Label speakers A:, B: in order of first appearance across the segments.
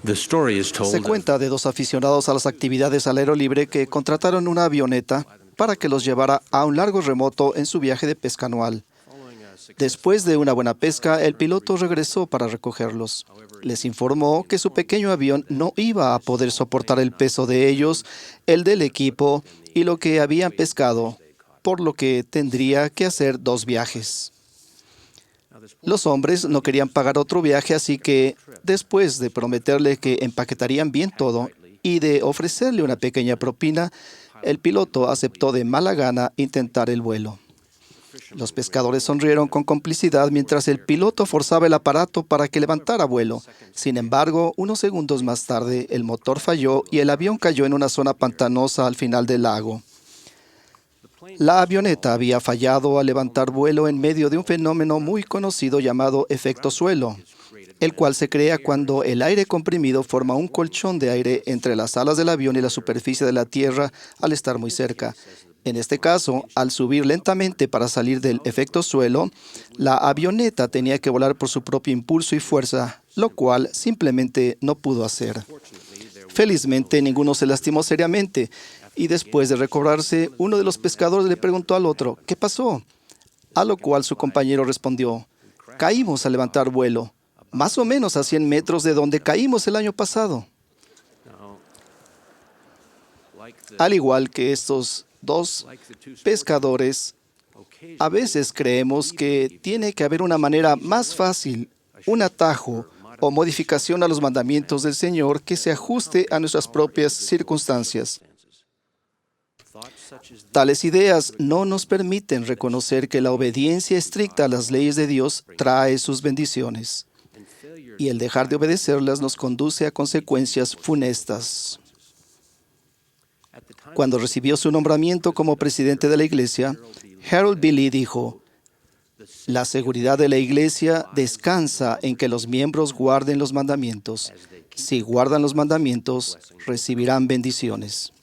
A: The story is
B: Se
A: told of
B: cuenta de dos aficionados a las actividades al aire libre que contrataron una avioneta para que los llevara a un largo remoto en su viaje de pesca anual. Después de una buena pesca, el piloto regresó para recogerlos. Les informó que su pequeño avión no iba a poder soportar el peso de ellos, el del equipo y lo que habían pescado, por lo que tendría que hacer 2 viajes. Los hombres no querían pagar otro viaje, así que, después de prometerle que empaquetarían bien todo y de ofrecerle una pequeña propina, el piloto aceptó de mala gana intentar el vuelo. Los pescadores sonrieron con complicidad mientras el piloto forzaba el aparato para que levantara vuelo. Sin embargo, unos segundos más tarde, el motor falló y el avión cayó en una zona pantanosa al final del lago. La avioneta había fallado al levantar vuelo en medio de un fenómeno muy conocido llamado efecto suelo, el cual se crea cuando el aire comprimido forma un colchón de aire entre las alas del avión y la superficie de la tierra al estar muy cerca. En este caso, al subir lentamente para salir del efecto suelo, la avioneta tenía que volar por su propio impulso y fuerza, lo cual simplemente no pudo hacer. Felizmente, ninguno se lastimó seriamente, y después de recobrarse, uno de los pescadores le preguntó al otro, ¿qué pasó? A lo cual su compañero respondió, caímos al levantar vuelo, más o menos a 100 metros de donde caímos el año pasado. Al igual que estos dos pescadores, a veces creemos que tiene que haber una manera más fácil, un atajo o modificación a los mandamientos del Señor que se ajuste a nuestras propias circunstancias. Tales ideas no nos permiten reconocer que la obediencia estricta a las leyes de Dios trae sus bendiciones, y el dejar de obedecerlas nos conduce a consecuencias funestas. Cuando recibió su nombramiento como presidente de la iglesia, Harold B. Lee dijo, la seguridad de la iglesia descansa en que los miembros guarden los mandamientos. Si guardan los mandamientos, recibirán bendiciones.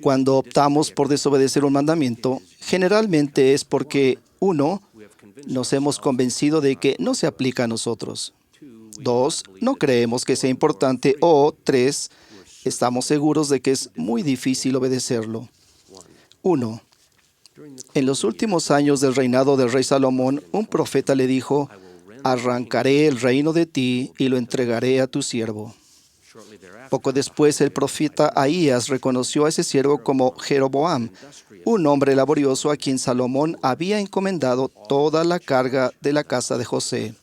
B: Cuando optamos por desobedecer un mandamiento, generalmente es porque, 1, nos hemos convencido de que no se aplica a nosotros. 2, no creemos que sea importante. O 3, estamos seguros de que es muy difícil obedecerlo. 1. En los últimos años del reinado del rey Salomón, un profeta le dijo, arrancaré el reino de ti y lo entregaré a tu siervo. Poco después, el profeta Ahías reconoció a ese siervo como Jeroboam, un hombre laborioso a quien Salomón había encomendado toda la carga de la casa de José.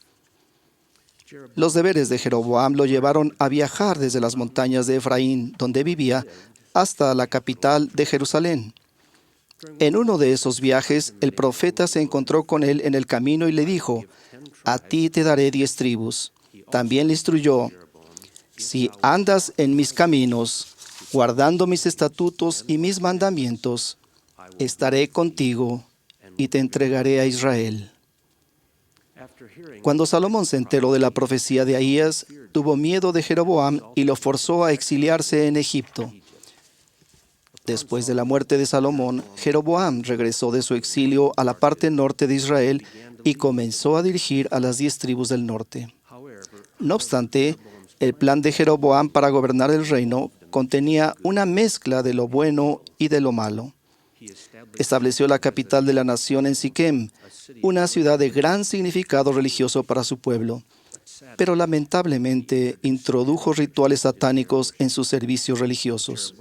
B: Los deberes de Jeroboam lo llevaron a viajar desde las montañas de Efraín, donde vivía, hasta la capital de Jerusalén. En uno de esos viajes, el profeta se encontró con él en el camino y le dijo, a ti te daré 10 tribus. También le instruyó, si andas en mis caminos, guardando mis estatutos y mis mandamientos, estaré contigo y te entregaré a Israel. Cuando Salomón se enteró de la profecía de Ahías, tuvo miedo de Jeroboam y lo forzó a exiliarse en Egipto. Después de la muerte de Salomón, Jeroboam regresó de su exilio a la parte norte de Israel y comenzó a dirigir a las 10 tribus del norte. No obstante, el plan de Jeroboam para gobernar el reino contenía una mezcla de lo bueno y de lo malo. Estableció la capital de la nación en Siquem, una ciudad de gran significado religioso para su pueblo, pero lamentablemente introdujo rituales satánicos en sus servicios religiosos.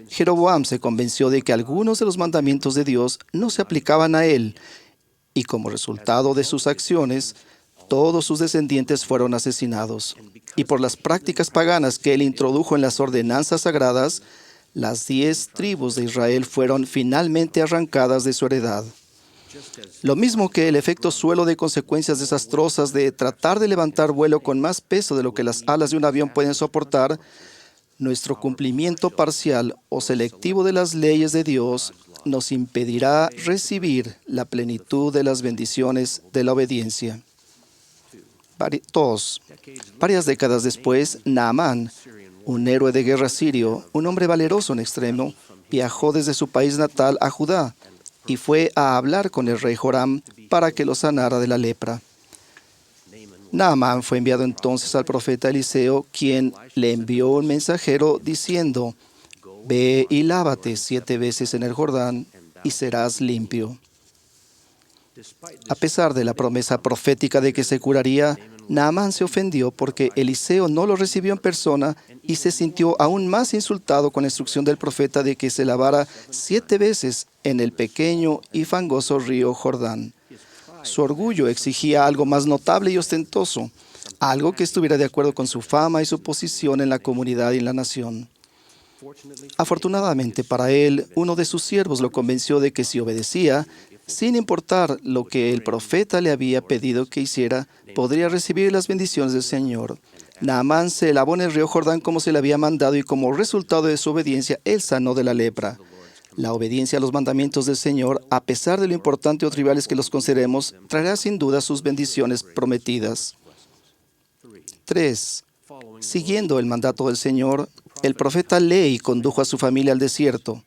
B: Jeroboam se convenció de que algunos de los mandamientos de Dios no se aplicaban a él, y como resultado de sus acciones, todos sus descendientes fueron asesinados. Y por las prácticas paganas que él introdujo en las ordenanzas sagradas, las 10 tribus de Israel fueron finalmente arrancadas de su heredad. Lo mismo que el efecto suelo de consecuencias desastrosas de tratar de levantar vuelo con más peso de lo que las alas de un avión pueden soportar, nuestro cumplimiento parcial o selectivo de las leyes de Dios nos impedirá recibir la plenitud de las bendiciones de la obediencia. 2. Varias décadas después, Naamán, un héroe de guerra sirio, un hombre valeroso en extremo, viajó desde su país natal a Judá y fue a hablar con el rey Joram para que lo sanara de la lepra. Naamán fue enviado entonces al profeta Eliseo, quien le envió un mensajero diciendo: «Ve y lávate 7 veces en el Jordán y serás limpio». A pesar de la promesa profética de que se curaría, Naamán se ofendió porque Eliseo no lo recibió en persona y se sintió aún más insultado con la instrucción del profeta de que se lavara 7 veces en el pequeño y fangoso río Jordán. Su orgullo exigía algo más notable y ostentoso, algo que estuviera de acuerdo con su fama y su posición en la comunidad y en la nación. Afortunadamente para él, uno de sus siervos lo convenció de que si obedecía, sin importar lo que el profeta le había pedido que hiciera, podría recibir las bendiciones del Señor. Naamán se lavó en el río Jordán como se le había mandado y como resultado de su obediencia, él sanó de la lepra. La obediencia a los mandamientos del Señor, a pesar de lo importante o triviales que los consideremos, traerá sin duda sus bendiciones prometidas. 3. Siguiendo el mandato del Señor, el profeta Lehi condujo a su familia al desierto.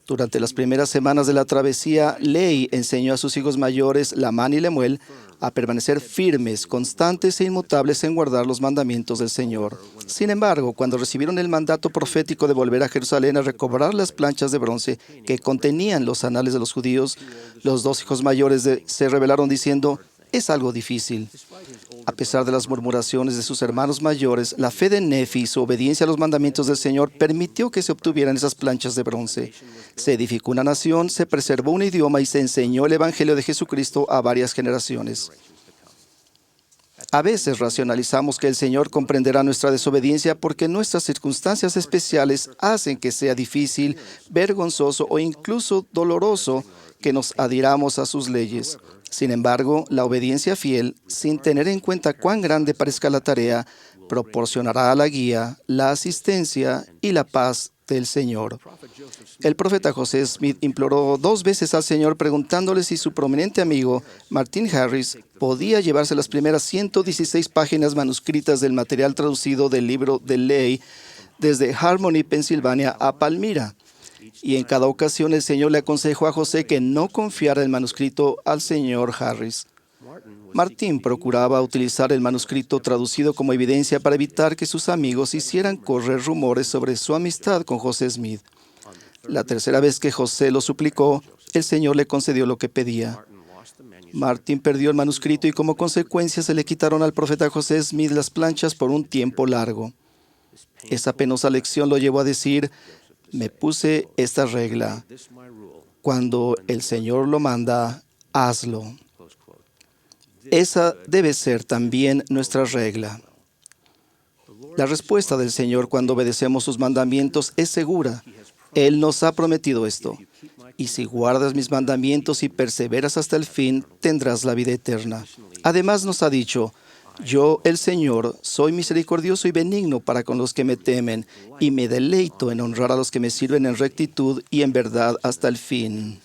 B: Durante las primeras semanas de la travesía, Lehi enseñó a sus hijos mayores, Lamán y Lemuel, a permanecer firmes, constantes e inmutables en guardar los mandamientos del Señor. Sin embargo, cuando recibieron el mandato profético de volver a Jerusalén a recobrar las planchas de bronce que contenían los anales de los judíos, los 2 hijos mayores se rebelaron diciendo: «Es algo difícil». A pesar de las murmuraciones de sus hermanos mayores, la fe de Nefi y su obediencia a los mandamientos del Señor permitió que se obtuvieran esas planchas de bronce. Se edificó una nación, se preservó un idioma y se enseñó el Evangelio de Jesucristo a varias generaciones. A veces racionalizamos que el Señor comprenderá nuestra desobediencia porque nuestras circunstancias especiales hacen que sea difícil, vergonzoso o incluso doloroso que nos adhiramos a sus leyes. Sin embargo, la obediencia fiel, sin tener en cuenta cuán grande parezca la tarea, proporcionará la guía, la asistencia y la paz del Señor. El profeta José Smith imploró 2 veces al Señor preguntándole si su prominente amigo, Martin Harris, podía llevarse las primeras 116 páginas manuscritas del material traducido del libro de ley desde Harmony, Pensilvania, a Palmyra. Y en cada ocasión el Señor le aconsejó a José que no confiara el manuscrito al señor Harris. Martín procuraba utilizar el manuscrito traducido como evidencia para evitar que sus amigos hicieran correr rumores sobre su amistad con José Smith. La tercera vez que José lo suplicó, el Señor le concedió lo que pedía. Martín perdió el manuscrito y como consecuencia se le quitaron al profeta José Smith las planchas por un tiempo largo. Esa penosa lección lo llevó a decir: «Me puse esta regla. Cuando el Señor lo manda, hazlo». Esa debe ser también nuestra regla. La respuesta del Señor cuando obedecemos sus mandamientos es segura. Él nos ha prometido esto: «Y si guardas mis mandamientos y perseveras hasta el fin, tendrás la vida eterna». Además nos ha dicho: «Yo, el Señor, soy misericordioso y benigno para con los que me temen, y me deleito en honrar a los que me sirven en rectitud y en verdad hasta el fin».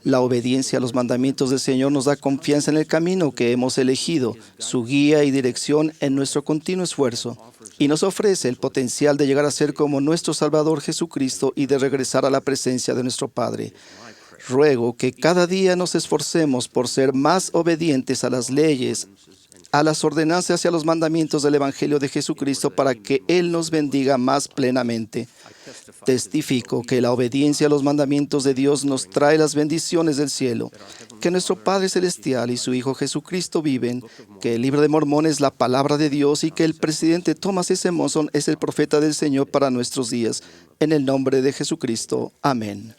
B: La obediencia a los mandamientos del Señor nos da confianza en el camino que hemos elegido, su guía y dirección en nuestro continuo esfuerzo, y nos ofrece el potencial de llegar a ser como nuestro Salvador Jesucristo y de regresar a la presencia de nuestro Padre. Ruego que cada día nos esforcemos por ser más obedientes a las leyes, a las ordenanzas y a los mandamientos del Evangelio de Jesucristo para que Él nos bendiga más plenamente. Testifico que la obediencia a los mandamientos de Dios nos trae las bendiciones del cielo, que nuestro Padre Celestial y su Hijo Jesucristo viven, que el libro de Mormón es la palabra de Dios y que el presidente Thomas S. Monson es el profeta del Señor para nuestros días. En el nombre de Jesucristo. Amén.